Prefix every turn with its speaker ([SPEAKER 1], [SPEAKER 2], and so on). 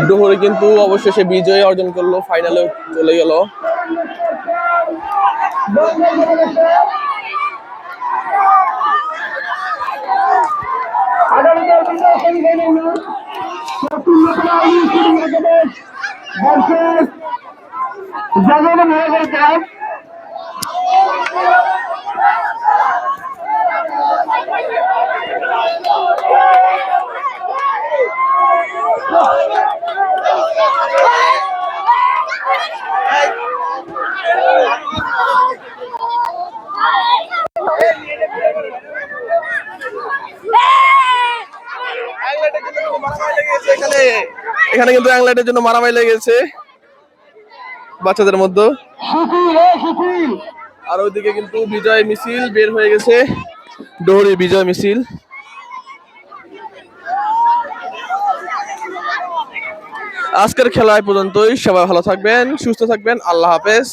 [SPEAKER 1] ডোহরি কিন্তু অবশেষে বিজয় অর্জন করলো, ফাইনালে চলে গেল। এখানে কিন্তু অ্যাংলাইটের জন্য মারামারি লেগেছে বাচ্চাদের মধ্যে। আর ওইদিকে কিন্তু বিজয় মিছিল বের হয়ে গেছে, ডোহরি বিজয় মিছিল। আজকের খেলা পর্যন্তই। সবাই ভালো থাকবেন, সুস্থ থাকবেন। আল্লাহ হাফেজ।